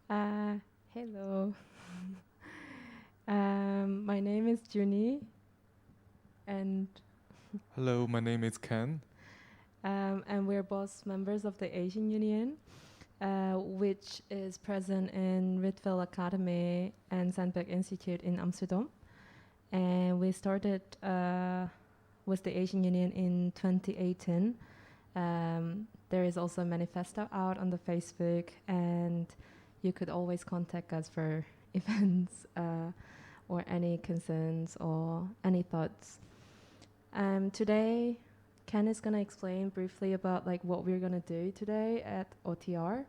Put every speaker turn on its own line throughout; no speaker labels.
Uh, Hello. My name is Juni, and
Hello, my name is Ken.
and we're both members of the Asian Union, which is present in Rietveld Academy and Sandberg Institute in Amsterdam. And we started with the Asian Union in 2018. There is also a manifesto out on the Facebook, and you could always contact us for events or any concerns or any thoughts. Today, Ken is gonna explain briefly about like what we're gonna do today at OTR.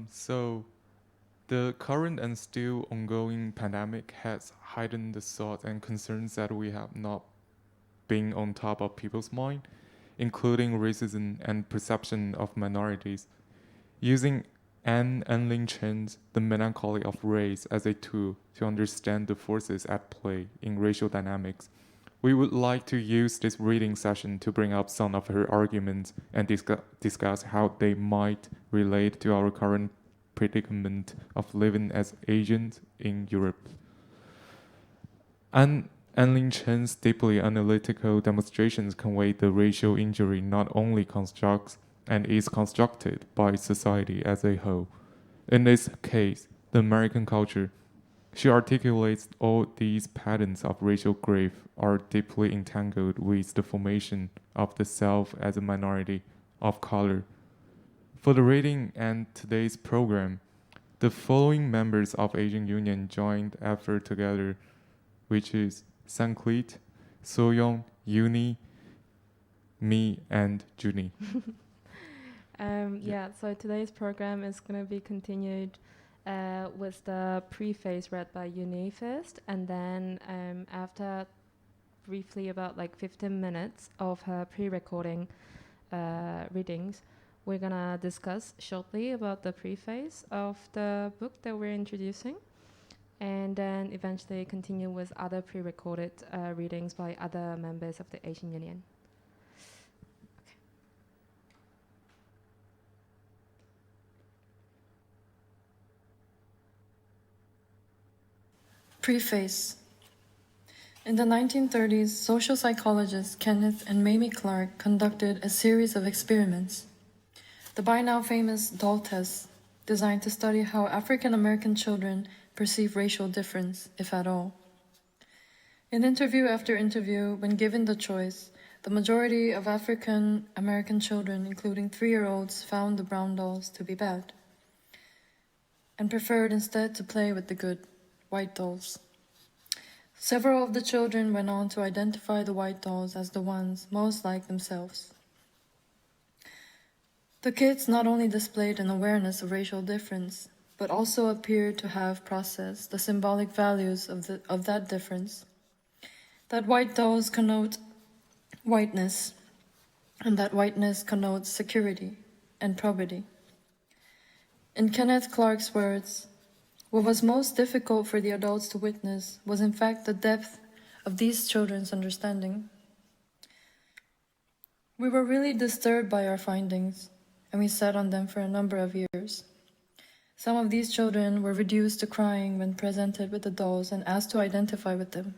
So the current and still ongoing pandemic has heightened the thoughts and concerns that we have not been on top of people's mind, including racism and perception of minorities. Using Anne Anlin Cheng's The Melancholy of Race as a tool to understand the forces at play in racial dynamics, we would like to use this reading session to bring up some of her arguments and discuss how they might relate to our current predicament of living as Asians in Europe. Anne Anlin Chen's deeply analytical demonstrations convey the racial injury not only constructs and is constructed by society as a whole. In this case, the American culture, she articulates all these patterns of racial grief are deeply entangled with the formation of the self as a minority of color. For the reading and today's program, the following members of Asian Union joined effort together, which is Sanklit, Soyoung, Uni, me, and Juni.
So today's program is going to be continued with the preface read by Uni first, and then after briefly about like 15 minutes of her pre-recording readings, we're going to discuss shortly about the preface of the book that we're introducing, and then eventually continue with other pre-recorded readings by other members of the Asian Union.
Preface. In the 1930s, social psychologists Kenneth and Mamie Clark conducted a series of experiments. The by now famous doll test, designed to study how African American children perceive racial difference, if at all. In interview after interview, when given the choice, the majority of African American children, including 3-year-olds, found the brown dolls to be bad and preferred instead to play with the good white dolls. Several of the children went on to identify the white dolls as the ones most like themselves. The kids not only displayed an awareness of racial difference, but also appeared to have processed the symbolic values of that difference. That white dolls connote whiteness, and that whiteness connotes security and probity. In Kenneth Clark's words, what was most difficult for the adults to witness was in fact the depth of these children's understanding. We were really disturbed by our findings, and we sat on them for a number of years. Some of these children were reduced to crying when presented with the dolls and asked to identify with them.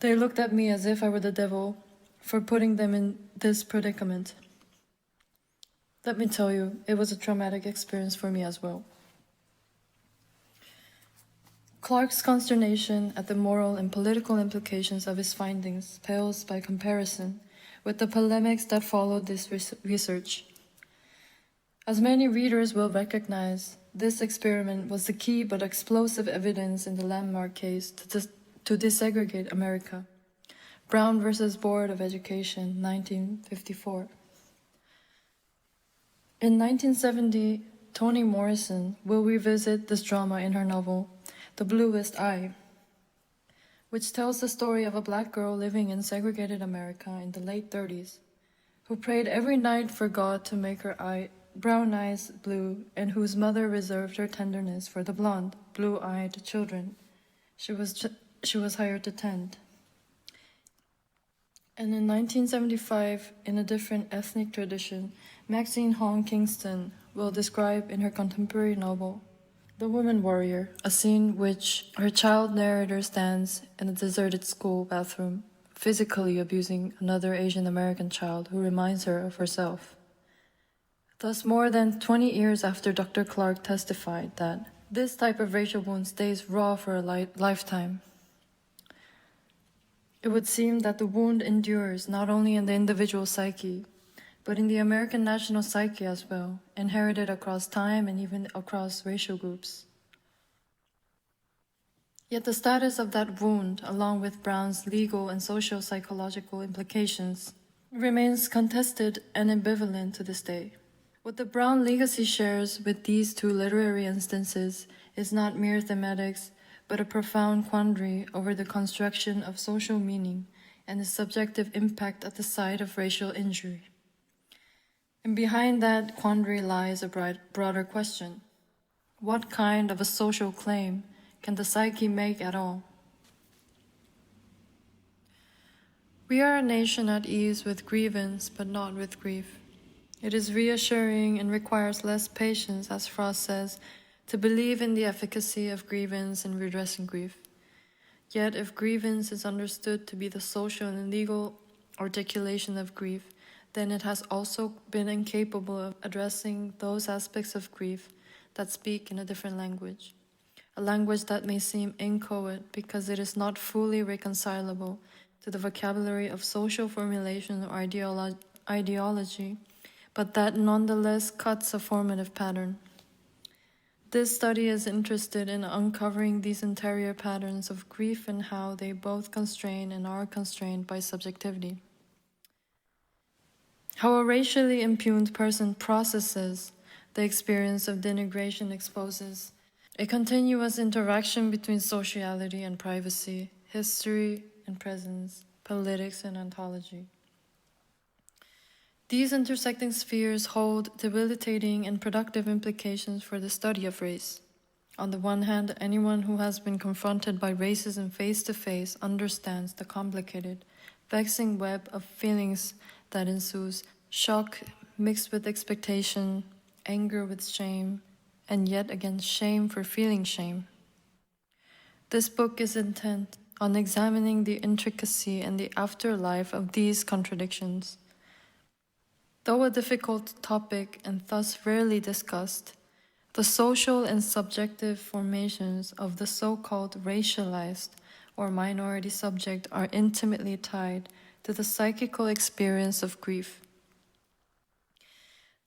They looked at me as if I were the devil for putting them in this predicament. Let me tell you, it was a traumatic experience for me as well. Clark's consternation at the moral and political implications of his findings pales by comparison with the polemics that followed this research. As many readers will recognize, this experiment was the key but explosive evidence in the landmark case to desegregate America. Brown versus Board of Education, 1954. In 1970, Toni Morrison will revisit this drama in her novel, The Bluest Eye, which tells the story of a black girl living in segregated America in the late 30s, who prayed every night for God to make her brown eyes blue, and whose mother reserved her tenderness for the blonde, blue-eyed children she was hired to tend. And in 1975, in a different ethnic tradition, Maxine Hong Kingston will describe in her contemporary novel, The Woman Warrior, a scene which her child narrator stands in a deserted school bathroom, physically abusing another Asian American child who reminds her of herself. Thus, more than 20 years after Dr. Clark testified that this type of racial wound stays raw for a lifetime, it would seem that the wound endures not only in the individual psyche, but in the American national psyche as well, inherited across time and even across racial groups. Yet the status of that wound, along with Brown's legal and social psychological implications, remains contested and ambivalent to this day. What the Brown legacy shares with these two literary instances is not mere thematics, but a profound quandary over the construction of social meaning and its subjective impact at the site of racial injury. And behind that quandary lies a broader question. What kind of a social claim can the psyche make at all? We are a nation at ease with grievance, but not with grief. It is reassuring and requires less patience, as Frost says, to believe in the efficacy of grievance in redressing grief. Yet, if grievance is understood to be the social and legal articulation of grief, then it has also been incapable of addressing those aspects of grief that speak in a different language, a language that may seem inchoate because it is not fully reconcilable to the vocabulary of social formulation or ideology, but that nonetheless cuts a formative pattern. This study is interested in uncovering these interior patterns of grief and how they both constrain and are constrained by subjectivity. How a racially impugned person processes the experience of denigration exposes a continuous interaction between sociality and privacy, history and presence, politics and ontology. These intersecting spheres hold debilitating and productive implications for the study of race. On the one hand, anyone who has been confronted by racism face to face understands the complicated, vexing web of feelings that ensues: shock mixed with expectation, anger with shame, and yet again shame for feeling shame. This book is intent on examining the intricacy and the afterlife of these contradictions. Though a difficult topic and thus rarely discussed, the social and subjective formations of the so-called racialized or minority subject are intimately tied to the psychical experience of grief.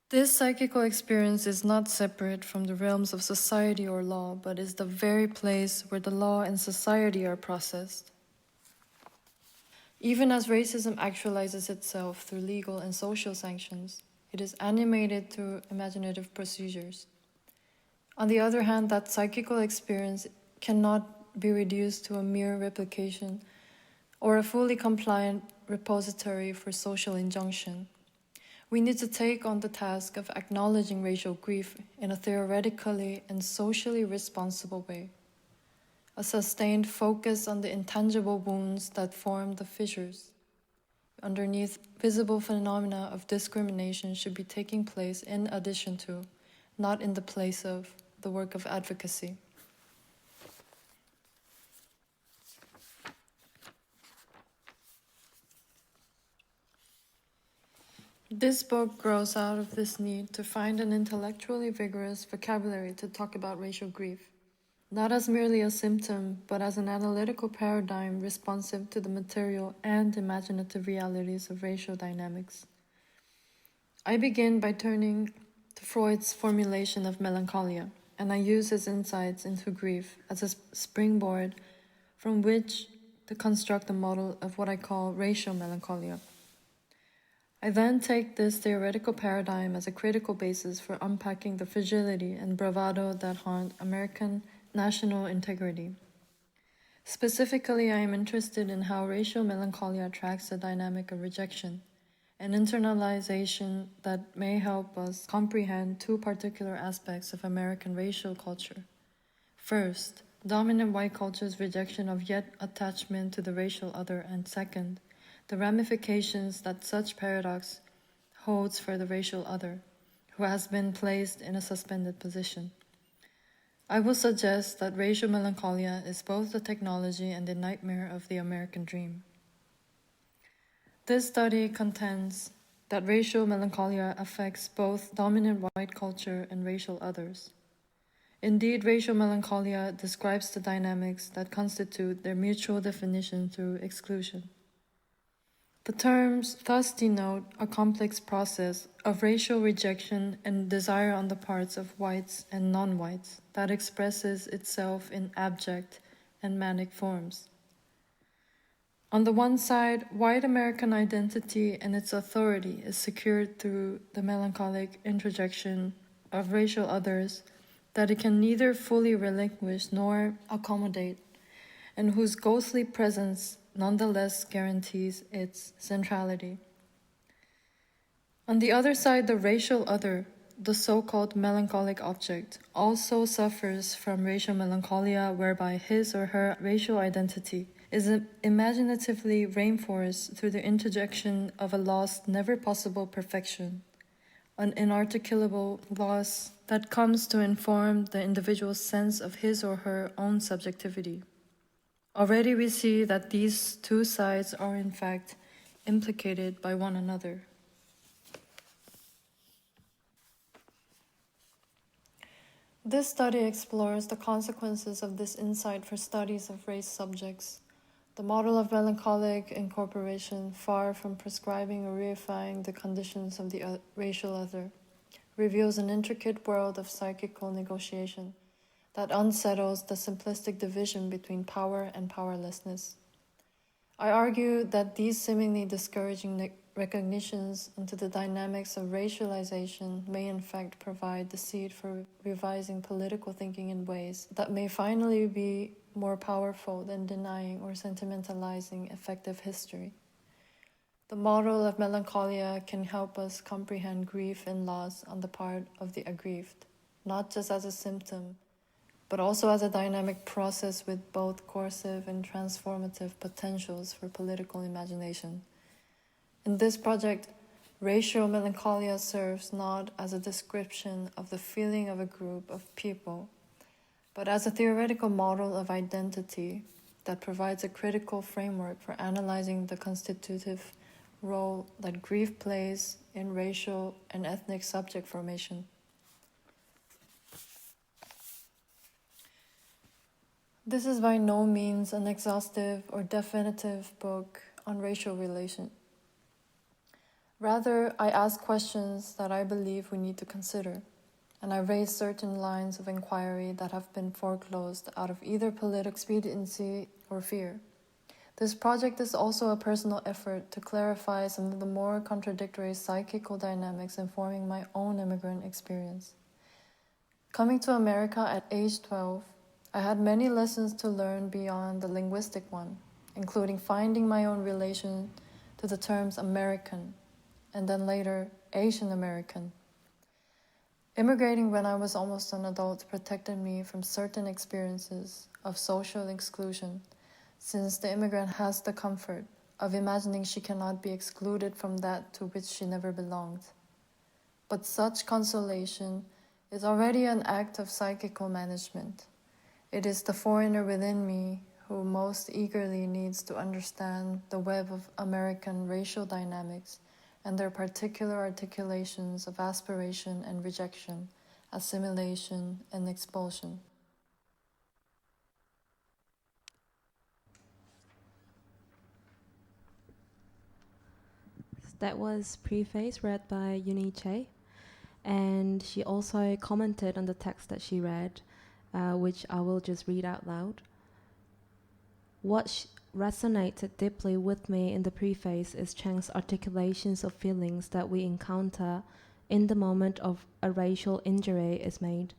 This psychical experience is not separate from the realms of society or law, but is the very place where the law and society are processed. Even as racism actualizes itself through legal and social sanctions, it is animated through imaginative procedures. On the other hand, that psychical experience cannot be reduced to a mere replication or a fully compliant repository for social injunction. We need to take on the task of acknowledging racial grief in a theoretically and socially responsible way. A sustained focus on the intangible wounds that form the fissures underneath visible phenomena of discrimination should be taking place in addition to, not in the place of, the work of advocacy. This book grows out of this need to find an intellectually vigorous vocabulary to talk about racial grief, not as merely a symptom, but as an analytical paradigm responsive to the material and imaginative realities of racial dynamics. I begin by turning to Freud's formulation of melancholia, and I use his insights into grief as a springboard from which to construct a model of what I call racial melancholia. I then take this theoretical paradigm as a critical basis for unpacking the fragility and bravado that haunt American national integrity. Specifically, I am interested in how racial melancholia tracks the dynamic of rejection, an internalization that may help us comprehend two particular aspects of American racial culture. First, dominant white culture's rejection of yet attachment to the racial other, and second, the ramifications that such paradox holds for the racial other, who has been placed in a suspended position. I will suggest that racial melancholia is both the technology and the nightmare of the American dream. This study contends that racial melancholia affects both dominant white culture and racial others. Indeed, racial melancholia describes the dynamics that constitute their mutual definition through exclusion. The terms thus denote a complex process of racial rejection and desire on the parts of whites and non-whites that expresses itself in abject and manic forms. On the one side, white American identity and its authority is secured through the melancholic introjection of racial others that it can neither fully relinquish nor accommodate, and whose ghostly presence nonetheless guarantees its centrality. On the other side, the racial other, the so-called melancholic object, also suffers from racial melancholia, whereby his or her racial identity is imaginatively reinforced through the interjection of a lost, never possible perfection, an inarticulable loss that comes to inform the individual's sense of his or her own subjectivity. Already we see that these two sides are in fact implicated by one another. This study explores the consequences of this insight for studies of race subjects. The model of melancholic incorporation, far from prescribing or reifying the conditions of the racial other, reveals an intricate world of psychical negotiation that unsettles the simplistic division between power and powerlessness. I argue that these seemingly discouraging recognitions into the dynamics of racialization may in fact provide the seed for revising political thinking in ways that may finally be more powerful than denying or sentimentalizing effective history. The model of melancholia can help us comprehend grief and loss on the part of the aggrieved, not just as a symptom, but also as a dynamic process with both coercive and transformative potentials for political imagination. In this project, racial melancholia serves not as a description of the feeling of a group of people, but as a theoretical model of identity that provides a critical framework for analyzing the constitutive role that grief plays in racial and ethnic subject formation. This is by no means an exhaustive or definitive book on racial relation. Rather, I ask questions that I believe we need to consider, and I raise certain lines of inquiry that have been foreclosed out of either political expediency or fear. This project is also a personal effort to clarify some of the more contradictory psychical dynamics informing my own immigrant experience. Coming to America at age 12, I had many lessons to learn beyond the linguistic one, including finding my own relation to the terms American, and then later Asian American. Immigrating when I was almost an adult protected me from certain experiences of social exclusion, since the immigrant has the comfort of imagining she cannot be excluded from that to which she never belonged. But such consolation is already an act of psychical management. It is the foreigner within me who most eagerly needs to understand the web of American racial dynamics and their particular articulations of aspiration and rejection, assimilation and expulsion.
That was preface read by Anne Cheng, and she also commented on the text that she read, which I will just read out loud. What resonated deeply with me in the preface is Cheng's articulations of feelings that we encounter in the moment of a racial injury is made.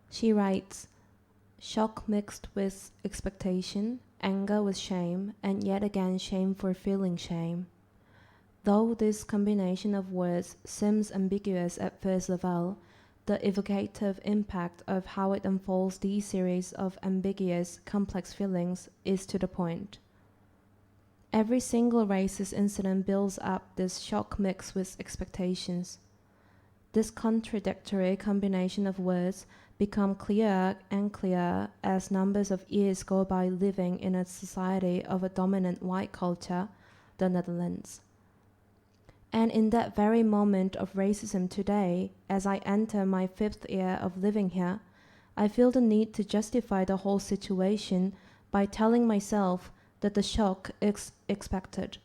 She writes, shock mixed with expectation, anger with shame, and yet again shame for feeling shame. Though this combination of words seems ambiguous at first level, the evocative impact of how it unfolds these series of ambiguous, complex feelings is to the point. Every single racist incident builds up this shock mix with expectations. this contradictory combination of words become clearer and clearer as numbers of years go by living in a society of a dominant white culture, the Netherlands. And in that very moment of racism today, as I enter my 5th year of living here, I feel the need to justify the whole situation by telling myself that the shock is expected.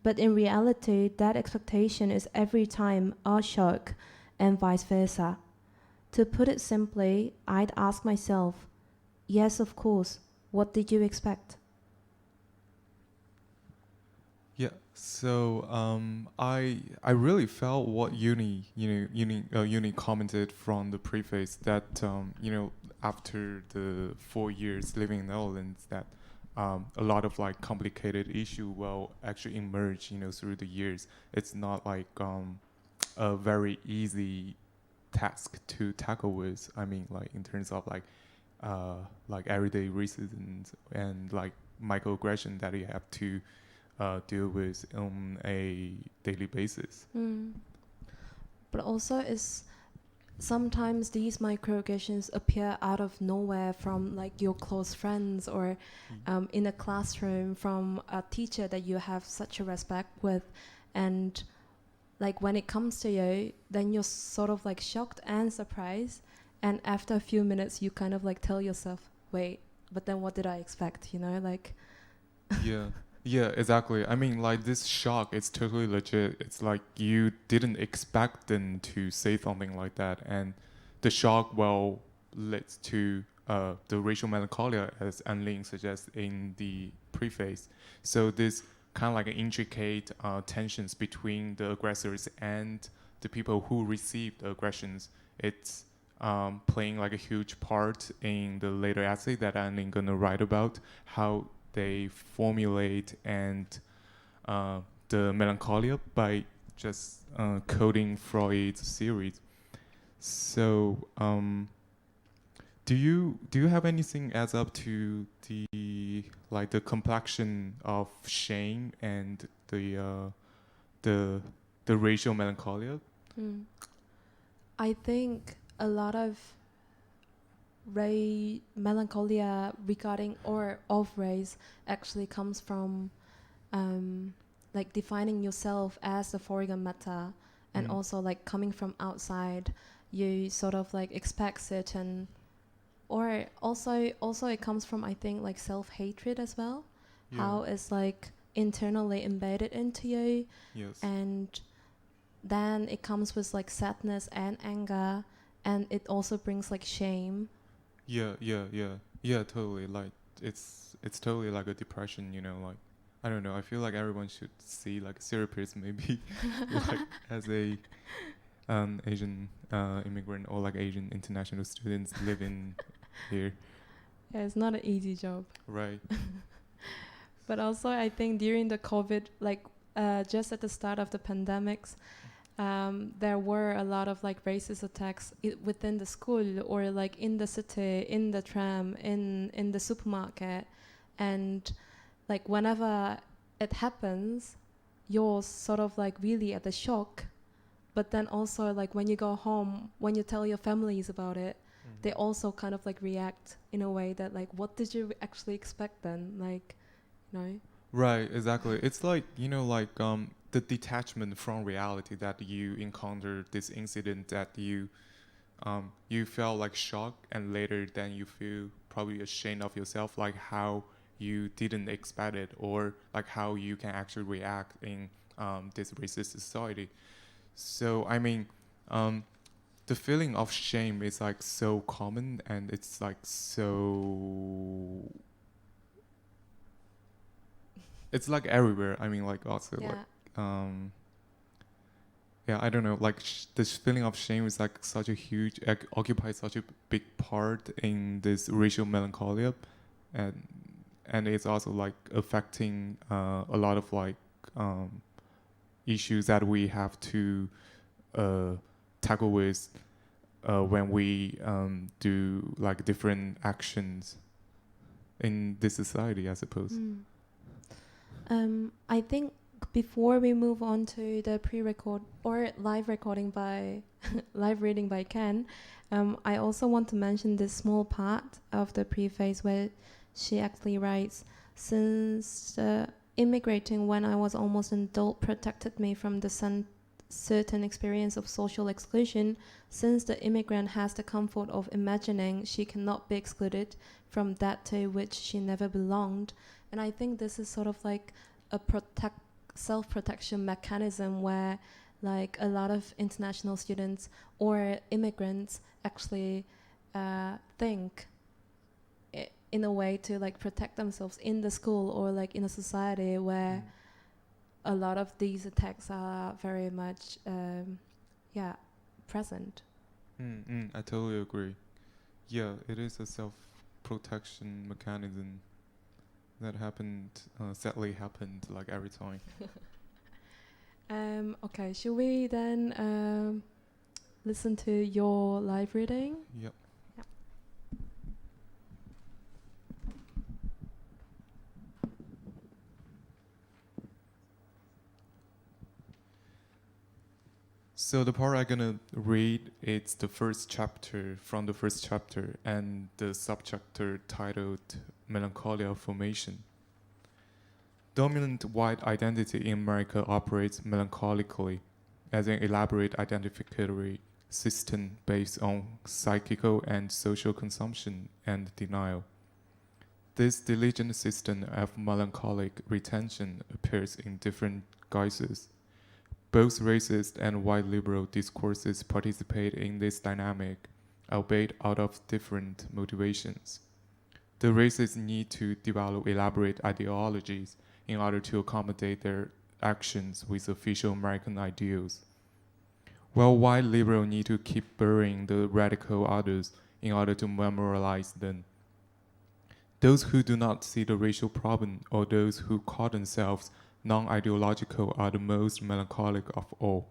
But in reality, that expectation is every time a shock and vice versa. To put it simply, I'd ask myself, yes, of course, what did you expect?
Yeah. So I really felt what Uni commented from the preface that after the 4 years living in the Netherlands that a lot of like complicated issue will actually emerge through the years. It's not like a very easy task to tackle with. I mean, like in terms of like everyday racism and like microaggression that you have to deal with on a daily basis.
But also is sometimes these microaggressions appear out of nowhere from like your close friends or in a classroom from a teacher that you have such a respect with, and like when it comes to you, then you're sort of like shocked and surprised, and after a few minutes you kind of like tell yourself, wait, but then what did I expect, like
Yeah, exactly. I mean, like this shock, it's totally legit. It's like you didn't expect them to say something like that, and the shock will lead to the racial melancholia, as Anne Anlin suggests in the preface. So this kind of like intricate tensions between the aggressors and the people who received the aggressions. It's playing like a huge part in the later essay that Anne Anlin gonna write about how they formulate and the melancholia by just coding Freud's theories. So do you have anything adds up to the complexion of shame and the racial melancholia?
I think a lot of melancholia regarding or of race actually comes from like defining yourself as a foreign matter, and also like coming from outside, you sort of like expect certain, or also it comes from, I think, like self-hatred as well. How it's like internally embedded into you.
Yes.
And then it comes with like sadness and anger, and it also brings like shame.
Yeah, totally. Like it's totally like a depression, like I don't know. I feel like everyone should see like a therapist maybe like as a Asian immigrant or like Asian international students living here.
Yeah, it's not an easy job.
Right.
But also I think during the COVID, like just at the start of the pandemics, there were a lot of like racist attacks within the school or like in the city, in the tram, in the supermarket, and like whenever it happens, you're sort of like really at the shock. But then also like when you go home, when you tell your families about it, they also kind of like react in a way that like, what did you actually expect then? Like,
Right, exactly. It's like, the detachment from reality that you encountered this incident that you felt like shock, and later then you feel probably ashamed of yourself, like how you didn't expect it, or like how you can actually react in this racist society. So I mean, the feeling of shame is like so common, and it's like so. It's like everywhere. I mean, like also like yeah, I don't know. Like this feeling of shame is like such a huge occupies such a big part in this racial melancholia, and it's also like affecting a lot of like issues that we have to tackle with when we do like different actions in this society, I suppose.
I think before we move on to the pre-record or live recording by live reading by Ken, I also want to mention this small part of the preface where she actually writes, since immigrating when I was almost an adult protected me from the certain experience of social exclusion, since the immigrant has the comfort of imagining she cannot be excluded from that to which she never belonged. And I think this is sort of like a self-protection mechanism where like a lot of international students or immigrants actually think in a way to like protect themselves in the school or like in a society where a lot of these attacks are very much present.
I totally agree. Yeah, it is a self-protection mechanism that sadly happened like every time.
Okay, should we then listen to your live reading?
Yep.
Yep.
So the part I'm gonna read, it's the first chapter from the first chapter and the subchapter titled Melancholia Formation. Dominant white identity in America operates melancholically as an elaborate identificatory system based on psychical and social consumption and denial. This diligent system of melancholic retention appears in different guises. Both racist and white liberal discourses participate in this dynamic, albeit out of different motivations. The racists need to develop elaborate ideologies in order to accommodate their actions with official American ideals, while white liberals need to keep burying the radical others in order to memorialize them. Those who do not see the racial problem or those who call themselves non-ideological are the most melancholic of all,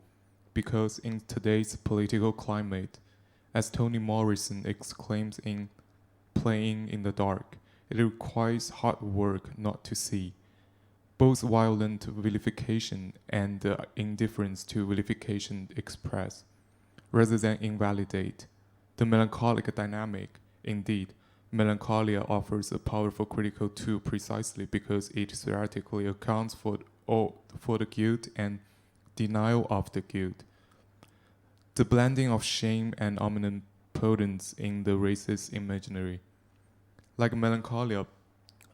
because in today's political climate, as Toni Morrison exclaims in Playing in the Dark, it requires hard work not to see. Both violent vilification and the indifference to vilification express, rather than invalidate, the melancholic dynamic. Indeed, melancholia offers a powerful critical tool precisely because it theoretically accounts for the guilt and denial of the guilt. The blending of shame and omnipotence in the racist imaginary. Like melancholia,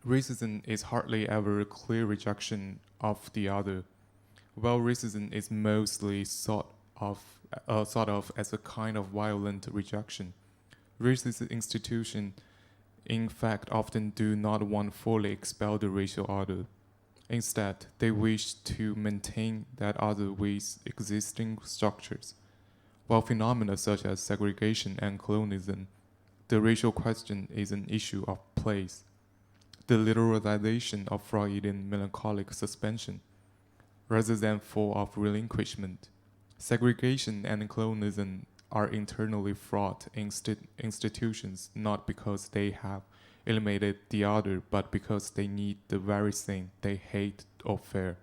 racism is hardly ever a clear rejection of the other, while racism is mostly thought of as a kind of violent rejection. Racist institutions, in fact, often do not want to fully expel the racial other. Instead, they wish to maintain that other with existing structures. While phenomena such as segregation and colonialism, the racial question is an issue of place. The literalization of Freudian melancholic suspension, rather than full of relinquishment. Segregation and colonialism are internally fraught institutions not because they have eliminated the other, but because they need the very thing they hate or fear.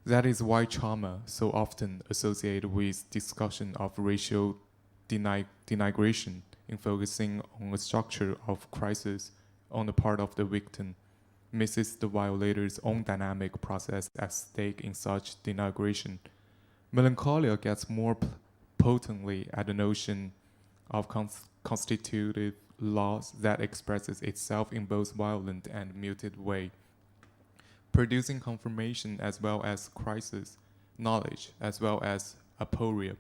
That is why trauma, so often associated with discussion of racial denigration, in focusing on a structure of crisis on the part of the victim, misses the violator's own dynamic process at stake in such denigration. Melancholia gets more potently at the notion of constitutive laws that expresses itself in both violent and muted way, producing confirmation as well as crisis, knowledge as well as aporia.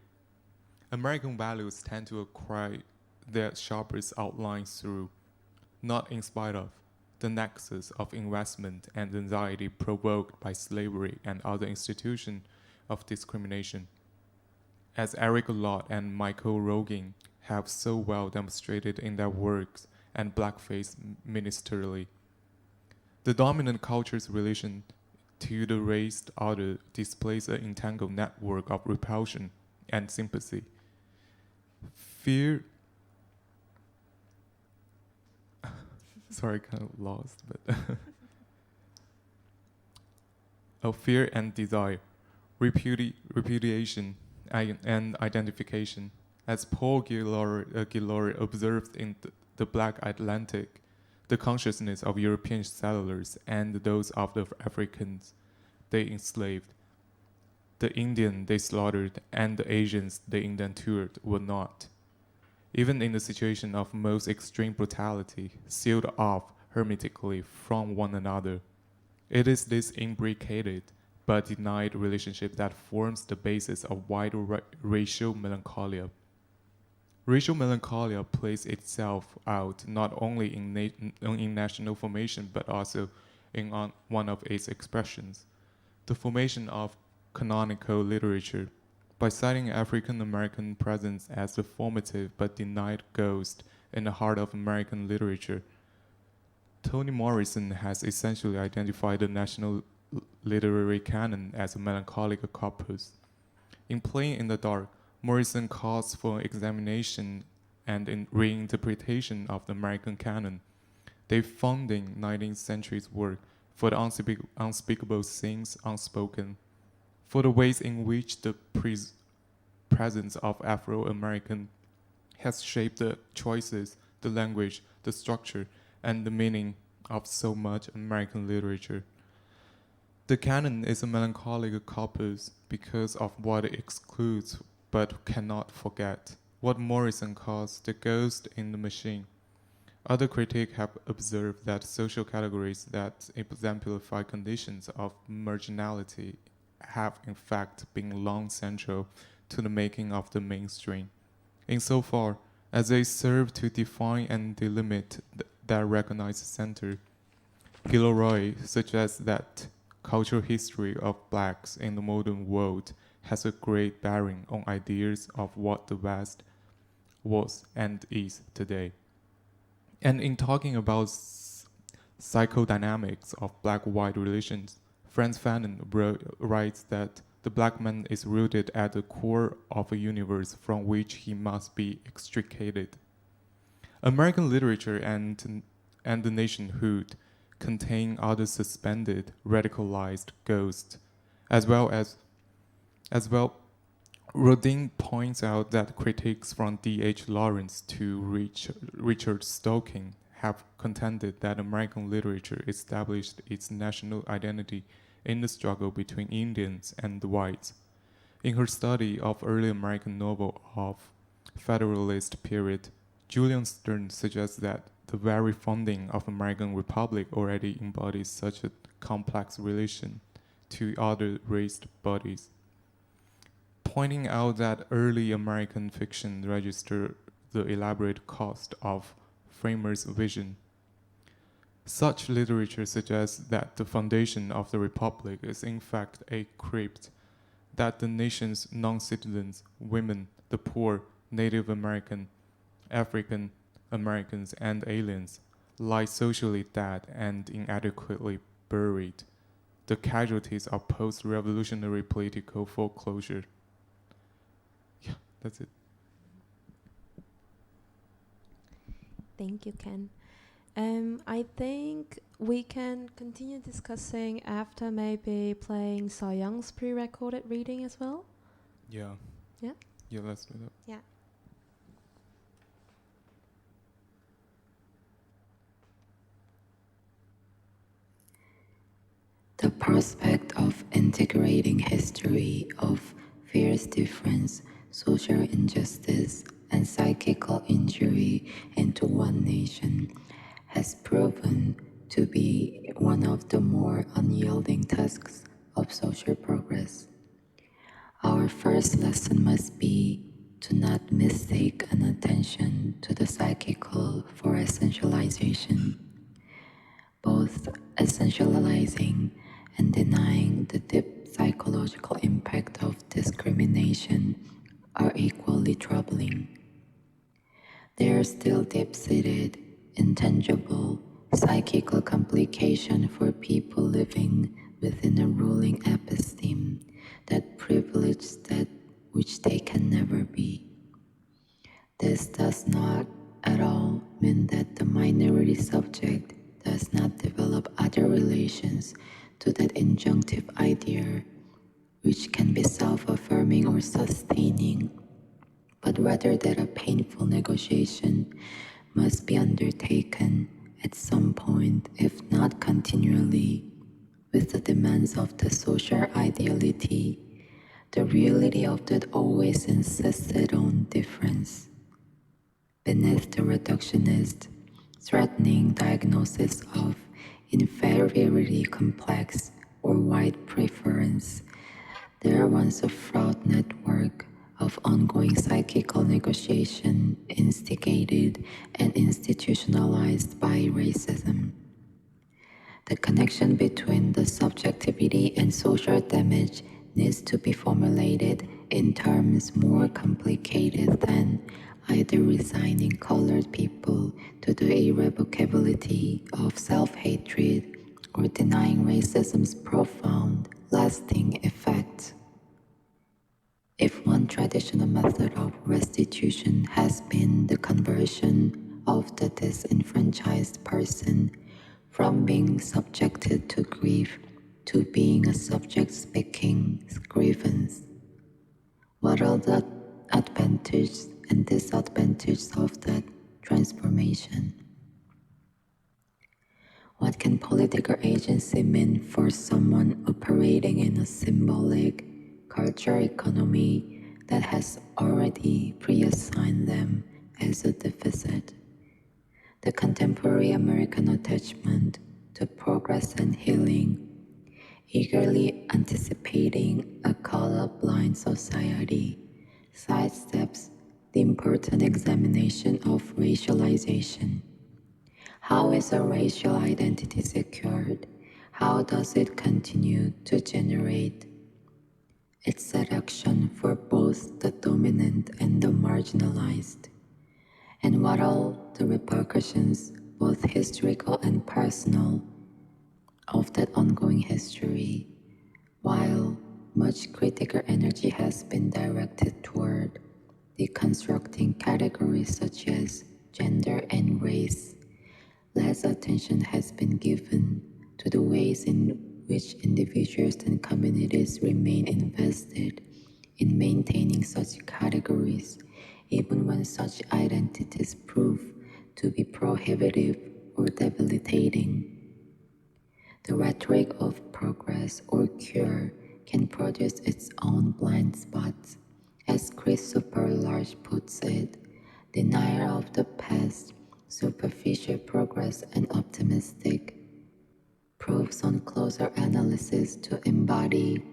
American values tend to acquire their sharpest outlines through, not in spite of, the nexus of investment and anxiety provoked by slavery and other institutions of discrimination. As Eric Lott and Michael Rogan have so well demonstrated in their works and Blackface Ministerially, the dominant culture's relation to the raised other displays an entangled network of repulsion and sympathy. Fear, sorry, kind of lost, but fear and desire, repudiation and identification. As Paul Guillory observed in the Black Atlantic, the consciousness of European settlers and those of the Africans they enslaved, the Indian they slaughtered, and the Asians they indentured were not, even in the situation of most extreme brutality, sealed off hermetically from one another. It is this imbricated but denied relationship that forms the basis of wider racial melancholia. Racial melancholia plays itself out not only in national formation but also in one of its expressions, the formation of canonical literature. By citing African American presence as the formative but denied ghost in the heart of American literature, Toni Morrison has essentially identified the national literary canon as a melancholic corpus. In Playing in the Dark, Morrison calls for examination and reinterpretation of the American canon, the founding 19th century's work for the unspeakable things unspoken, for the ways in which the presence of Afro-American has shaped the choices, the language, the structure, and the meaning of so much American literature. The canon is a melancholic corpus because of what it excludes but cannot forget, what Morrison calls the ghost in the machine. Other critics have observed that social categories that exemplify conditions of marginality have in fact been long central to the making of the mainstream, insofar as they serve to define and delimit that recognized center. Guillory suggests that cultural history of blacks in the modern world has a great bearing on ideas of what the West was and is today. And in talking about psychodynamics of black-white relations, Franz Fanon writes that the black man is rooted at the core of a universe from which he must be extricated. American literature and the nationhood contain other suspended, radicalized ghosts, as well. Rodin points out that critics from D.H. Lawrence to Richard Stokes have contended that American literature established its national identity in the struggle between Indians and the whites. In her study of early American novel of Federalist period, Julian Stern suggests that the very founding of American Republic already embodies such a complex relation to other raised bodies, pointing out that early American fiction registered the elaborate cost of framers' vision. Such literature suggests that the foundation of the Republic is in fact a crypt, that the nation's non-citizens, women, the poor, Native American, African Americans, and aliens lie socially dead and inadequately buried, the casualties of post-revolutionary political foreclosure. Yeah, that's it.
Thank you, Ken. I think we can continue discussing after maybe playing So Young's pre-recorded reading as well.
Yeah.
Yeah?
Yeah, let's do that.
Yeah.
The prospect of integrating history of fierce difference, social injustice, and psychical injury into one nation has proven to be one of the more unyielding tasks of social progress. Our first lesson must be to not mistake an attention to the psychical for essentialization. Both essentializing and denying the deep psychological impact of discrimination are equally troubling. There are still deep-seated, intangible, psychical complications for people living within a ruling episteme that privilege that which they can never be. This does not at all mean that the minority subject does not develop other relations to that injunctive idea, which can be self-affirming or sustaining, but rather that a painful negotiation must be undertaken at some point, if not continually, with the demands of the social ideality, the reality of that always insisted on difference. Beneath the reductionist, threatening diagnosis of inferiority complex or white preference, there runs a fraught network of ongoing psychical negotiation instigated and institutionalized by racism. The connection between the subjectivity and social damage needs to be formulated in terms more complicated than either resigning colored people to the irrevocability of self-hatred or denying racism's profound, lasting effect. If one traditional method of restitution has been the conversion of the disenfranchised person from being subjected to grief to being a subject speaking grievance, what are the advantages and disadvantages of that transformation? What can political agency mean for someone operating in a symbolic culture economy that has already pre-assigned them as a deficit? The contemporary American attachment to progress and healing, eagerly anticipating a colorblind society, sidesteps the important examination of racialization. How is a racial identity secured? How does it continue to generate its seduction for both the dominant and the marginalized? And what are the repercussions, both historical and personal, of that ongoing history, while much critical energy has been directed toward deconstructing categories such as gender and race, less attention has been given to the ways in which individuals and communities remain invested in maintaining such categories, even when such identities prove to be prohibitive or debilitating. The rhetoric of progress or cure can produce its own blind spots. As Christopher Large puts it, denier of the past, superficial progress and optimistic, proves on closer analysis to embody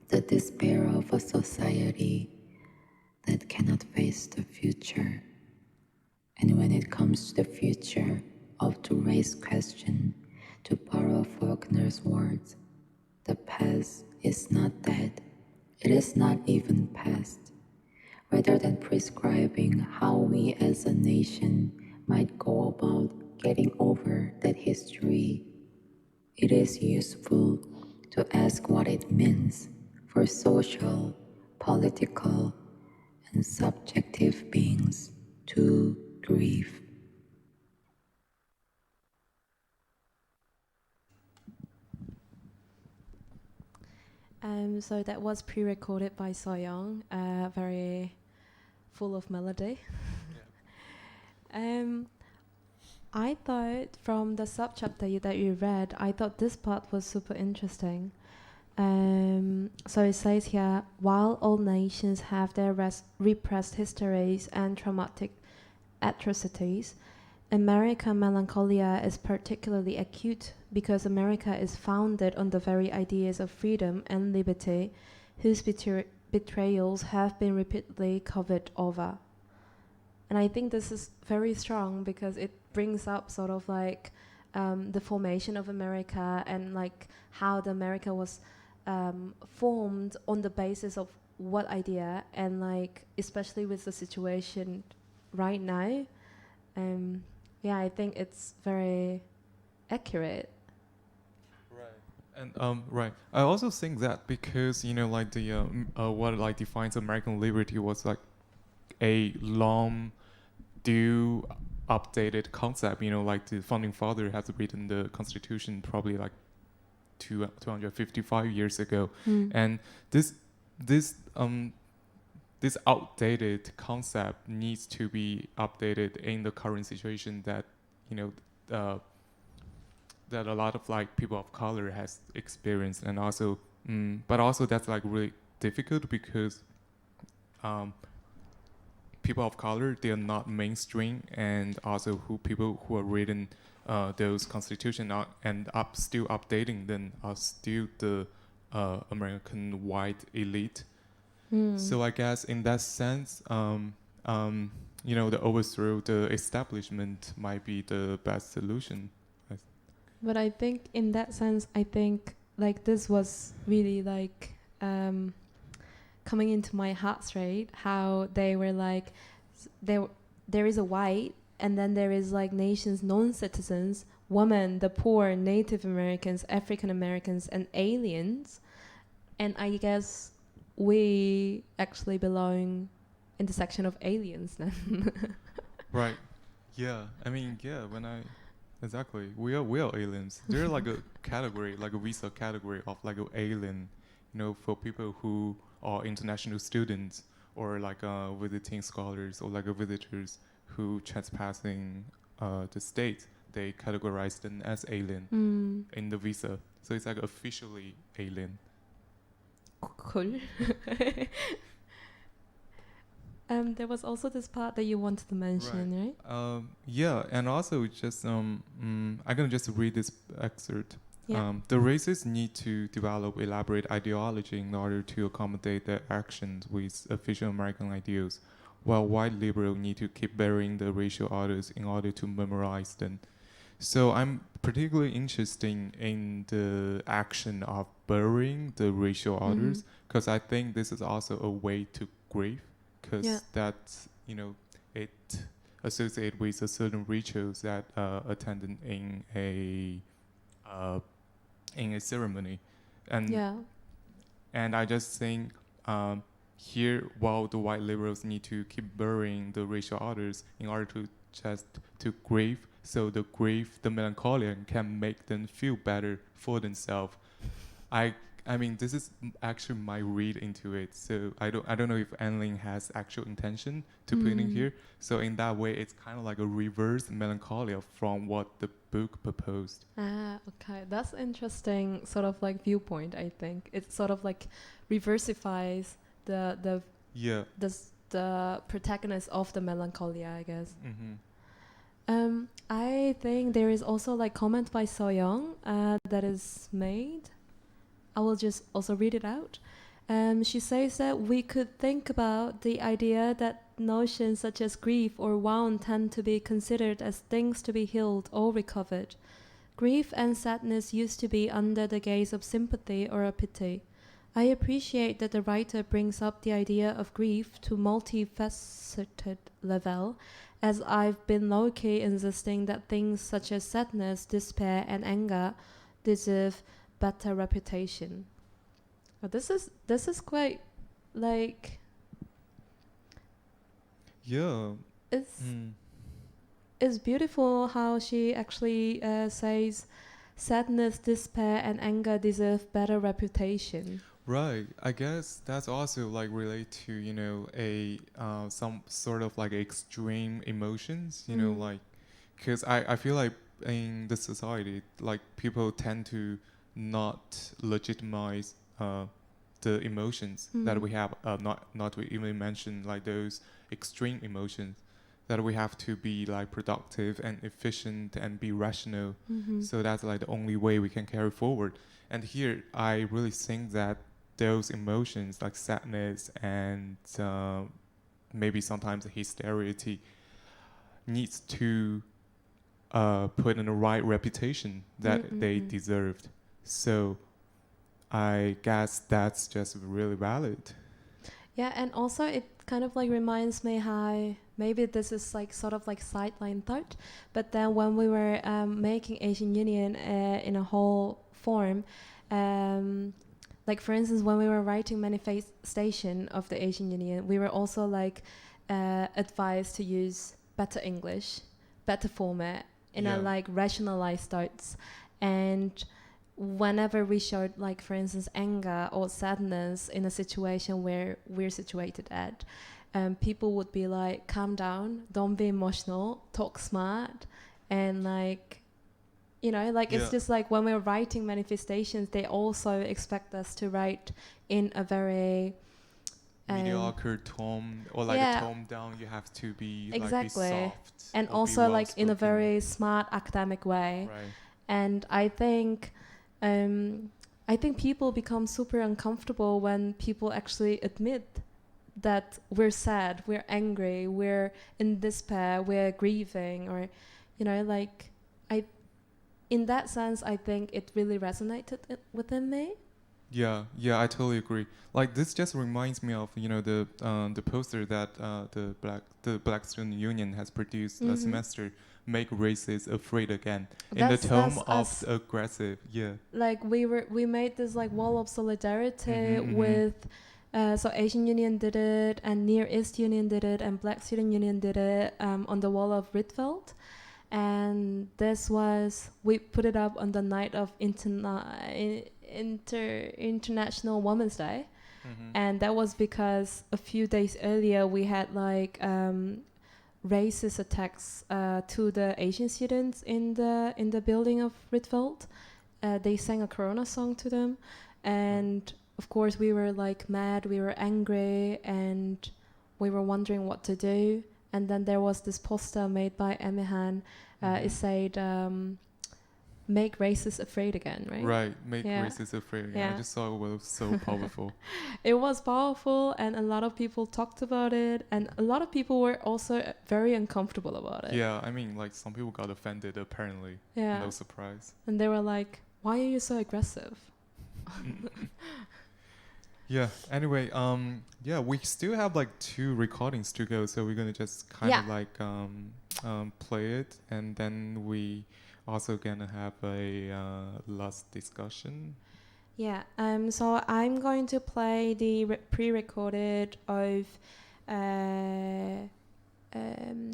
the despair of a society that cannot face the future. And when it comes to the future of the race question, to borrow Faulkner's words, the past is not dead. It is not even past. Rather than prescribing how we as a nation might go about getting over that history, it is useful to ask what it means for social, political, and subjective beings to grieve.
So that was pre-recorded by Soyoung, very full of melody. Yeah. I thought from the subchapter that you read, I thought this part was super interesting. So it says here, while all nations have their repressed histories and traumatic atrocities, American melancholia is particularly acute because America is founded on the very ideas of freedom and liberty, whose betrayals have been repeatedly covered over. And I think this is very strong because it brings up sort of like the formation of America and like how the America was formed on the basis of what idea, and like especially with the situation right now. Yeah, I think it's very accurate.
Right. And right, I also think that because like the what like defines American liberty was like a long due updated concept. Like the founding father has written the Constitution probably like 255 years ago, and this this outdated concept needs to be updated in the current situation that that a lot of like people of color has experienced, and also but also that's like really difficult because people of color, they are not mainstream, and also people who are reading those constitution and still updating them are still the American white elite. So I guess in that sense, the overthrow the establishment might be the best solution.
But I think in that sense, I think like this was really like coming into my heart straight, how they were like, there is a white, and then there is like nations, non-citizens, women, the poor, Native Americans, African Americans, and aliens. And I guess we actually belong in the section of aliens then.
Right. Yeah. I mean, yeah, exactly. We are aliens. They're like a category, like a visa category of like an alien, for people who are international students or like visiting scholars or like visitors who trespassing the state. They categorize them as alien in the visa. So it's like officially alien.
Cool. There was also this part that you wanted to mention, right?
Yeah, and also just I'm gonna just read this excerpt.
Yeah.
The races need to develop elaborate ideology in order to accommodate their actions with official American ideals, while white liberals need to keep burying the racial orders in order to memorize them. So I'm particularly interested in the action of burying the racial orders, because I think this is also a way to grieve, because that's, it associated with a certain rituals that attended in a ceremony. And I just think here, while the white liberals need to keep burying the racial orders in order to just to grieve, so the melancholy can make them feel better for themselves. I mean, this is actually my read into it. So I don't know if Anlin has actual intention to put in here. So in that way, it's kind of like a reverse melancholia from what the book proposed.
Okay, that's interesting sort of like viewpoint. I think it sort of like reversifies the protagonist of the melancholia, I guess. I think there is also like comment by So Young that is made. I will just also read it out. She says that we could think about the idea that notions such as grief or wound tend to be considered as things to be healed or recovered. Grief and sadness used to be under the gaze of sympathy or a pity. I appreciate that the writer brings up the idea of grief to multifaceted level, as I've been low-key insisting that things such as sadness, despair, and anger deserve better reputation. But this is quite like it's beautiful how she actually says sadness, despair, and anger deserve better reputation.
Right. I guess that's also like related to a some sort of like extreme emotions. Like, because I feel like in the society, like people tend to not legitimize the emotions that we have, not to even mention like those extreme emotions, that we have to be like productive and efficient and be rational. So that's like the only way we can carry forward. And here I really think that those emotions like sadness and maybe sometimes hysteria needs to put in the right reputation that they deserved. So I guess that's just really valid.
Yeah, and also it kind of like reminds me how maybe this is like sort of like sideline thought, but then when we were making Asian Union in a whole form, like for instance, when we were writing manifestation of the Asian Union, we were also like advised to use better English, better format in a like rationalized thoughts. And whenever we showed, like, for instance, anger or sadness in a situation where we're situated at, people would be like, calm down, don't be emotional, talk smart. And like, you know, like, it's just like when we're writing manifestations, they also expect us to write in a very
mediocre tone, or like a tone down. You have to be
exactly,
like, be soft,
and
or
also
be
like in a
well-spoken.
very smart academic way.
Right.
And I think people become super uncomfortable when people actually admit that we're sad, we're angry, we're in despair, we're grieving, or, you know, like, in that sense, I think it really resonated within me.
Yeah, I totally agree. Like, this just reminds me of, you know, the poster that the Black Student Union has produced a semester, "Make Races Afraid Again," in the tone of aggressive. Yeah.
Like, we made this like wall of solidarity with. So Asian Union did it, and Near East Union did it, and Black Student Union did it on the wall of Rietveld. And we put it up on the night of International Women's Day. And that was because a few days earlier we had like racist attacks to the Asian students in the building of Rietveld. They sang a Corona song to them, and of course we were like mad, we were angry, and we were wondering what to do. And then there was this poster made by Emihan. It said, "Make racists afraid again," right?
Right, make racists afraid again.
Yeah.
I just thought it was so powerful.
It was powerful, and a lot of people talked about it, and a lot of people were also very uncomfortable about it.
Yeah, I mean, like, some people got offended, apparently.
Yeah.
No surprise.
And they were like, "Why are you so aggressive?"
Yeah. Anyway, we still have like 2 recordings to go, so we're gonna just kind of like play it, and then we also gonna have a last discussion. Yeah.
So I'm going to play the pre-recorded of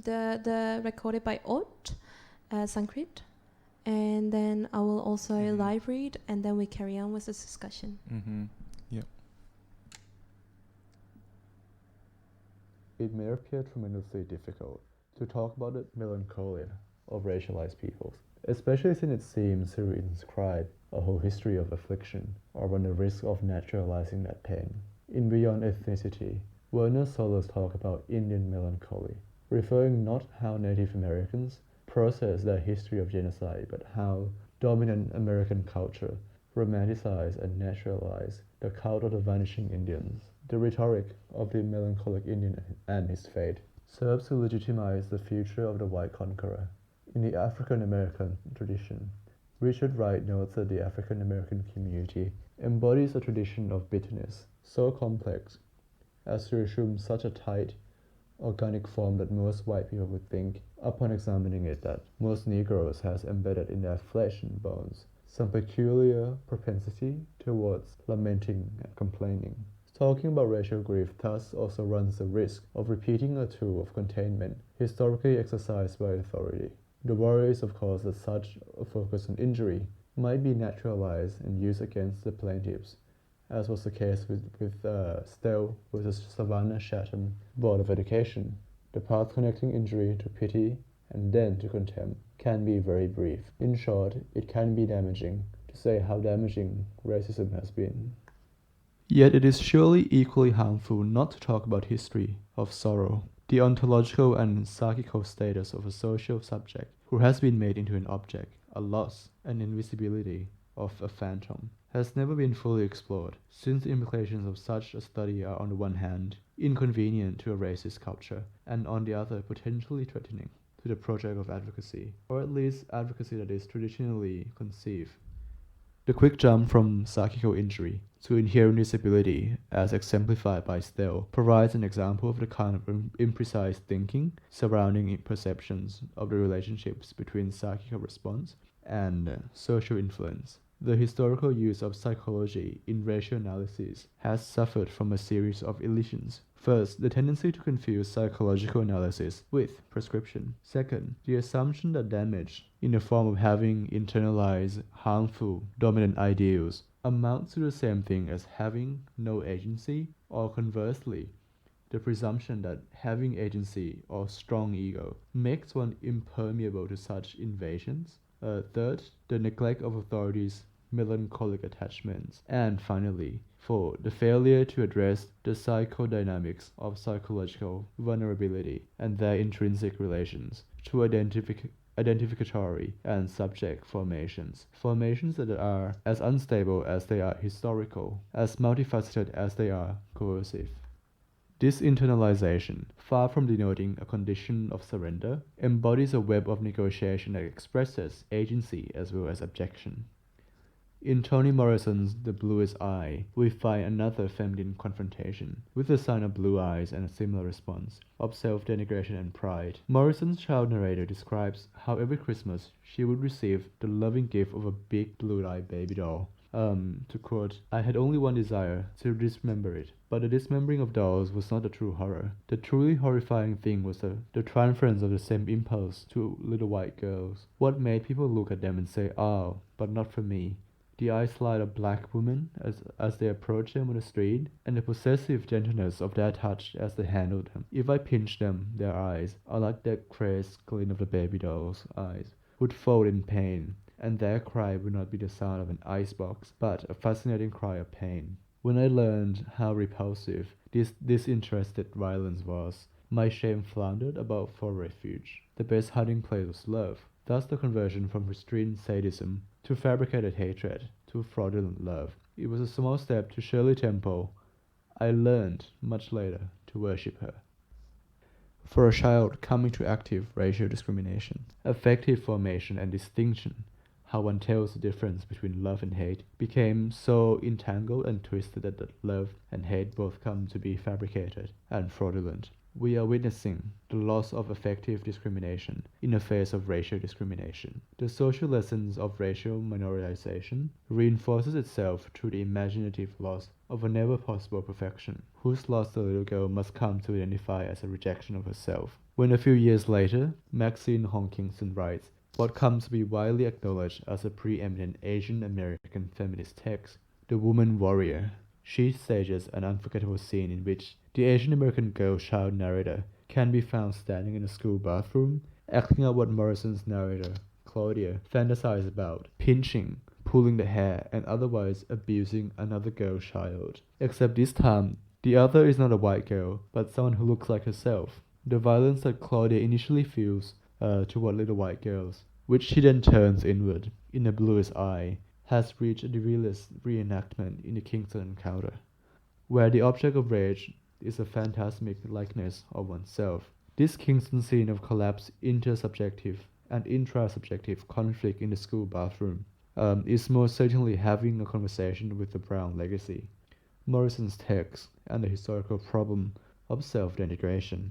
the recorded by Ot Sankrit, and then I will also live read, and then we carry on with this discussion.
Yeah.
It may appear tremendously difficult to talk about the melancholia of racialized peoples, especially since it seems to inscribe a whole history of affliction or run the risk of naturalizing that pain. In Beyond Ethnicity, Werner Solos talk about Indian melancholy, referring not how Native Americans process their history of genocide, but how dominant American culture romanticize and naturalize the cult of the vanishing Indians. The rhetoric of the melancholic Indian and his fate serves to legitimize the future of the white conqueror. In the African American tradition, Richard Wright notes that the African American community embodies a tradition of bitterness so complex as to assume such a tight, organic form that most white people would think, upon examining it, that most Negroes has embedded in their flesh and bones some peculiar propensity towards lamenting and complaining. Talking about racial grief thus also runs the risk of repeating a tool of containment historically exercised by authority. The worry is, of course, that such a focus on injury might be naturalized and used against the plaintiffs, as was the case with Stell versus Savannah Chatham Board of Education. The path connecting injury to pity and then to contempt can be very brief. In short, it can be damaging to say how damaging racism has been. Yet it is surely equally harmful not to talk about history of sorrow, the ontological and psychical status of a social subject who has been made into an object, a loss, an invisibility of a phantom, has never been fully explored, since the implications of such a study are on the one hand inconvenient to a racist culture, and on the other potentially threatening to the project of advocacy, or at least advocacy that is traditionally conceived. The quick jump from psychical injury to inherent disability, as exemplified by Stell, provides an example of the kind of imprecise thinking surrounding perceptions of the relationships between psychical response and social influence the historical use of psychology in racial analysis has suffered from a series of illusions. First, the tendency to confuse psychological analysis with prescription. Second, the assumption that damage, in the form of having internalized harmful dominant ideals, amounts to the same thing as having no agency, or conversely, the presumption that having agency or strong ego makes one impermeable to such invasions. Third, the neglect of authorities' melancholic attachments. And finally, four, the failure to address the psychodynamics of psychological vulnerability and their intrinsic relations to identificatory and subject formations that are as unstable as they are historical, as multifaceted as they are coercive. This internalization, far from denoting a condition of surrender, embodies a web of negotiation that expresses agency as well as abjection. In Toni Morrison's The Bluest Eye, we find another feminine confrontation, with the sign of blue eyes and a similar response, of self-denigration and pride. Morrison's child narrator describes how every Christmas she would receive the loving gift of a big blue-eyed baby doll. To quote, "I had only one desire, to dismember it. But the dismembering of dolls was not the true horror. The truly horrifying thing was the transference of the same impulse to little white girls. What made people look at them and say, 'Oh, but not for me.' The eyesight of black women as they approached them on the street, and the possessive gentleness of their touch as they handled them. If I pinched them, their eyes, unlike the crazed glint of the baby doll's eyes, would fold in pain, and their cry would not be the sound of an icebox, but a fascinating cry of pain. When I learned how repulsive this disinterested violence was, my shame floundered about for refuge. The best hiding place was love. Thus the conversion from restrained sadism to fabricated hatred to fraudulent love. It was a small step to Shirley Temple. I learned, much later, to worship her." For a child coming to active racial discrimination, affective formation and distinction, how one tells the difference between love and hate became so entangled and twisted that love and hate both come to be fabricated and fraudulent. We are witnessing the loss of affective discrimination in the face of racial discrimination. The social lessons of racial minoritization reinforces itself through the imaginative loss of a never possible perfection, whose loss the little girl must come to identify as a rejection of herself. When a few years later, Maxine Hong Kingston writes what comes to be widely acknowledged as a preeminent Asian American feminist text, The Woman Warrior, she stages an unforgettable scene in which the Asian American girl child narrator can be found standing in a school bathroom, acting out what Morrison's narrator, Claudia, fantasized about, pinching, pulling the hair, and otherwise abusing another girl child. Except this time, the other is not a white girl, but someone who looks like herself. The violence that Claudia initially feels toward little white girls, which she then turns inward in The Bluest Eye, has reached the realist reenactment in the Kingston encounter, where the object of rage is a phantasmic likeness of oneself. This Kingston scene of collapse intersubjective and intrasubjective conflict in the school bathroom is most certainly having a conversation with the Brown legacy, Morrison's text, and the historical problem of self-denigration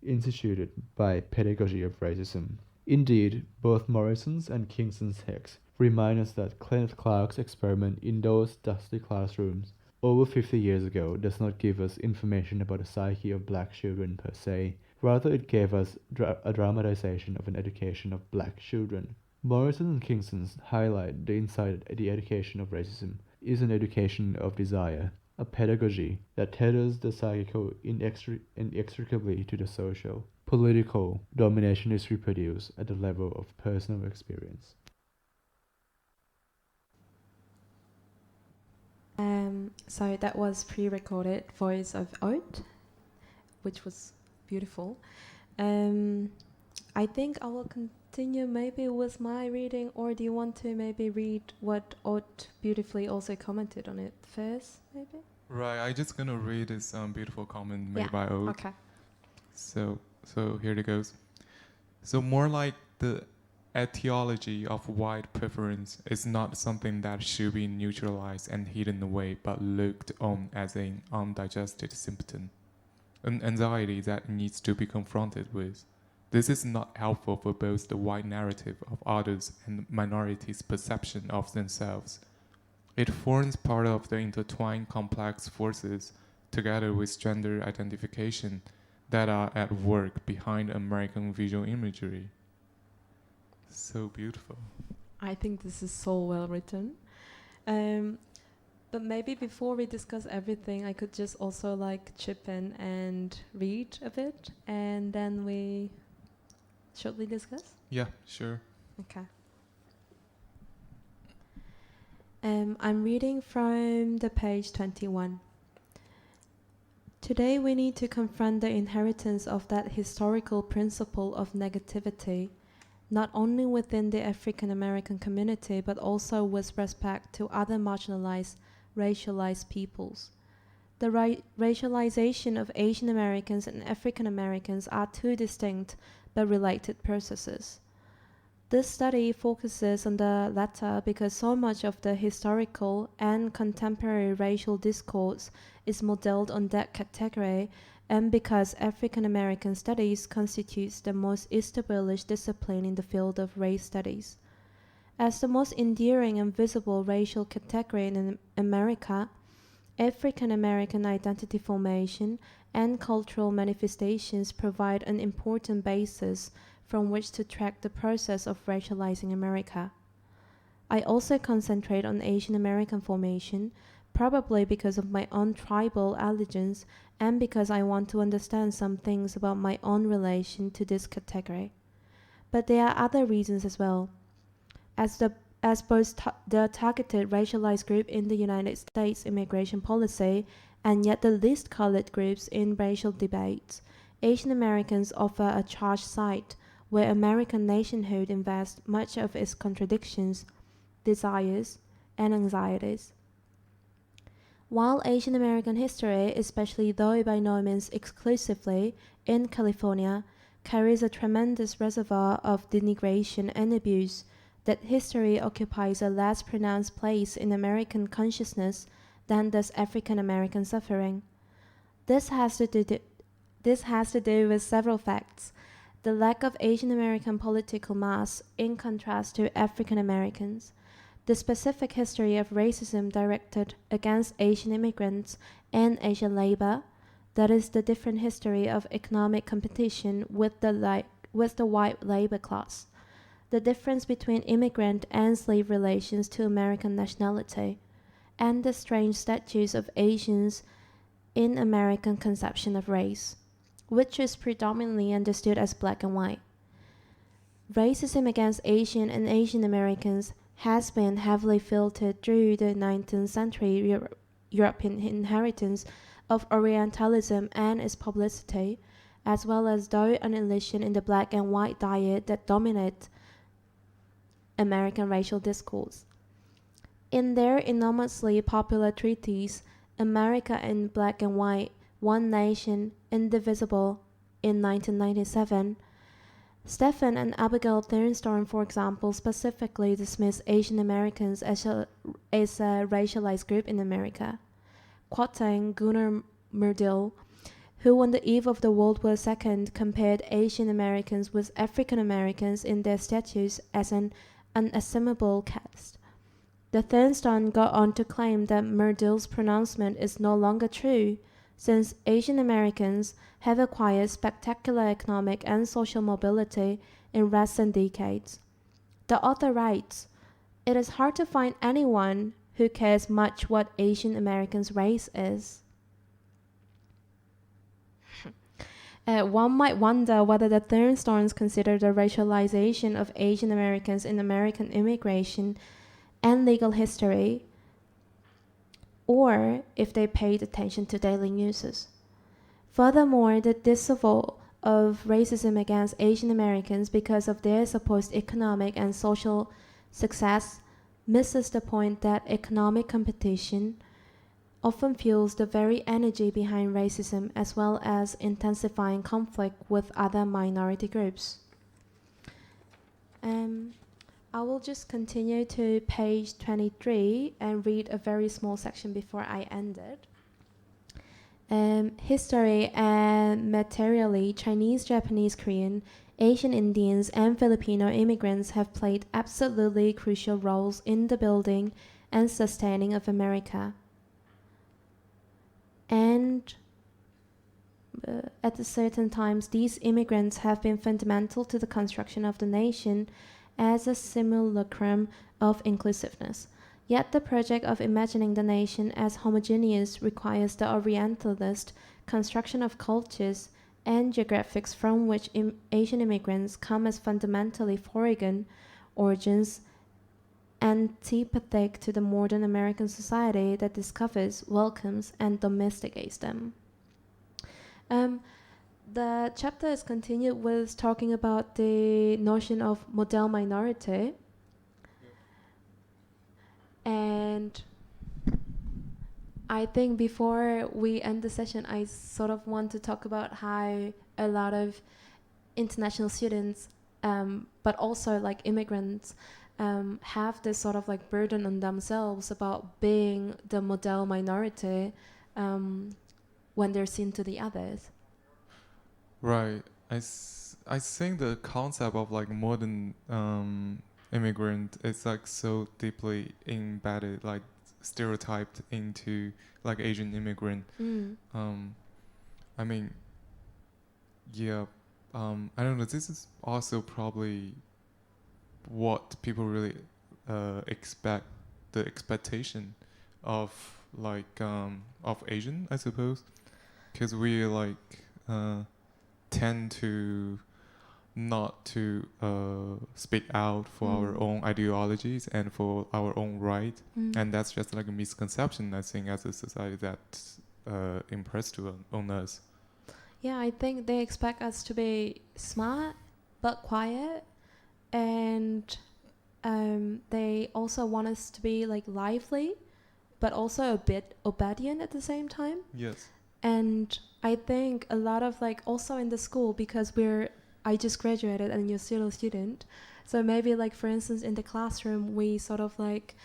instituted by pedagogy of racism. Indeed, both Morrison's and Kingston's texts remind us that Kenneth Clark's experiment in those dusty classrooms over 50 years ago does not give us information about the psyche of black children per se. Rather, it gave us a dramatization of an education of black children. Morrison and Kingston's highlight the insight that the education of racism is an education of desire, a pedagogy that tethers the psychical inextricably to the social. Political domination is reproduced at the level of personal experience.
So that was pre-recorded voice of Oat, which was beautiful. I think I will continue maybe with my reading, or do you want to maybe read what Oat beautifully also commented on it first, maybe?
Right, I'm just gonna read this beautiful comment made by Oat.
Okay.
So here it goes. So more like the etiology of white preference is not something that should be neutralized and hidden away, but looked on as an undigested symptom, an anxiety that needs to be confronted with. This is not helpful for both the white narrative of others and minorities' perception of themselves. It forms part of the intertwined complex forces, together with gender identification, that are at work behind American visual imagery. So beautiful.
I think this is so well written. But maybe before we discuss everything, I could just also like chip in and read a bit, and then should we discuss?
Yeah, sure.
Okay. I'm reading from the page 21. Today we need to confront the inheritance of that historical principle of negativity, not only within the African American community, but also with respect to other marginalized, racialized peoples. The racialization of Asian Americans and African Americans are two distinct but related processes. This study focuses on the latter because so much of the historical and contemporary racial discourse is modeled on that category, and because African American studies constitutes the most established discipline in the field of race studies. As the most enduring and visible racial category in America, African American identity formation and cultural manifestations provide an important basis from which to track the process of racializing America. I also concentrate on Asian American formation, probably because of my own tribal allegiance and because I want to understand some things about my own relation to this category. But there are other reasons as well. As both the targeted racialized group in the United States immigration policy and yet the least colored groups in racial debates, Asian Americans offer a charged site where American nationhood invests much of its contradictions, desires, and anxieties. While Asian American history, especially though by no means exclusively in California, carries a tremendous reservoir of denigration and abuse, that history occupies a less pronounced place in American consciousness than does African American suffering. This has to do with several facts. The lack of Asian American political mass in contrast to African Americans, the specific history of racism directed against Asian immigrants and Asian labor, that is the different history of economic competition with the white labor class, the difference between immigrant and slave relations to American nationality, and the strange statues of Asians in American conception of race, which is predominantly understood as black and white. Racism against Asian and Asian Americans has been heavily filtered through the 19th century European inheritance of Orientalism and its publicity, as well as through an illusion in the black and white diet that dominate American racial discourse. In their enormously popular treatise, America in Black and White, One Nation, Indivisible, in 1997, Stephen and Abigail Thornstone, for example, specifically dismiss Asian Americans as a racialized group in America. Quoting Gunnar Myrdal, who on the eve of the World War II compared Asian Americans with African Americans in their statues as an unassimilable caste. The Thornstone got on to claim that Myrdal's pronouncement is no longer true, since Asian Americans have acquired spectacular economic and social mobility in recent decades. The author writes, "It is hard to find anyone who cares much what Asian Americans' race is." One might wonder whether the Thornstones consider the racialization of Asian Americans in American immigration and legal history, or if they paid attention to daily news. Furthermore, the disavowal of racism against Asian Americans because of their supposed economic and social success misses the point that economic competition often fuels the very energy behind racism, as well as intensifying conflict with other minority groups. I will just continue to page 23 and read a very small section before I end it. History and materially, Chinese, Japanese, Korean, Asian Indians, and Filipino immigrants have played absolutely crucial roles in the building and sustaining of America. And at a certain times, these immigrants have been fundamental to the construction of the nation as a simulacrum of inclusiveness. Yet the project of imagining the nation as homogeneous requires the Orientalist construction of cultures and geographics from which Asian immigrants come as fundamentally foreign origins, antipathic to the modern American society that discovers, welcomes, and domesticates them. The chapter is continued with talking about the notion of model minority. And I think before we end the session, I sort of want to talk about how a lot of international students, but also like immigrants, have this sort of like burden on themselves about being the model minority when they're seen to the others.
Right. I think the concept of like modern immigrant is like so deeply embedded, like stereotyped into like Asian immigrant. I mean, yeah. I don't know. This is also probably what people really expect, the expectation of like of Asian, I suppose, because we like tend to not to speak out for our own ideologies and for our own right, and that's just like a misconception, I think, as a society that's impressed on us.
Yeah, I think they expect us to be smart but quiet, and they also want us to be like lively but also a bit obedient at the same time.
Yes.
And I think a lot of like also in the school, because I just graduated and you're still a student, so maybe like for instance in the classroom we sort of like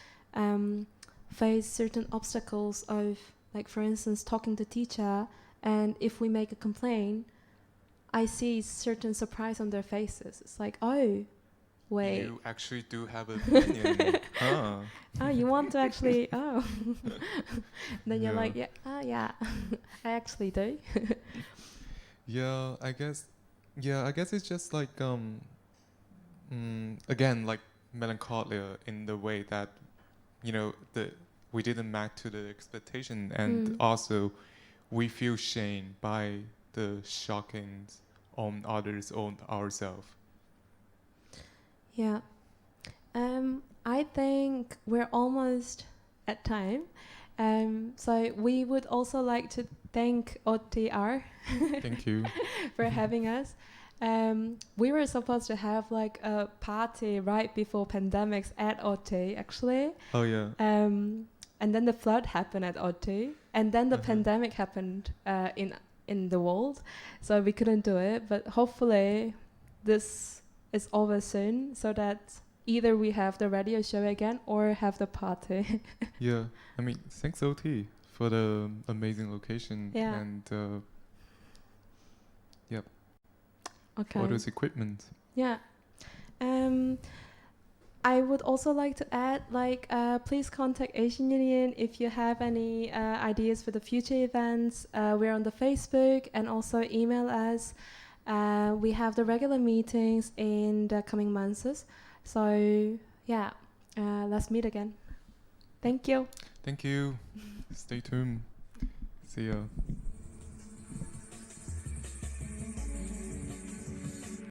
face certain obstacles of like for instance talking to teacher, and if we make a complaint, I see certain surprise on their faces. It's like, oh, wait.
You actually do have an opinion. Huh.
Oh, you want to actually, oh. Then you're
Yeah.
like, yeah, yeah, I actually do.
Yeah, I guess it's just like again like melancholia in the way that, you know, we didn't match to the expectation, and also we feel shame by the shockings on others, on ourselves.
Yeah. I think we're almost at time. So we would also like to thank OTR
Thank you.
for having us. We were supposed to have like a party right before pandemics at OT actually.
Oh yeah.
And then the flood happened at OT, and then the pandemic happened in the world, so we couldn't do it. But hopefully, this is over soon, so that either we have the radio show again or have the party.
Yeah, I mean, thanks OT for the amazing location and
Okay.
all those equipment.
Yeah. I would also like to add, like, please contact Asian Union if you have any ideas for the future events. We're on the Facebook, and also email us. We have the regular meetings in the coming months. So, yeah, let's meet again. Thank you.
Thank you. Stay tuned. See ya.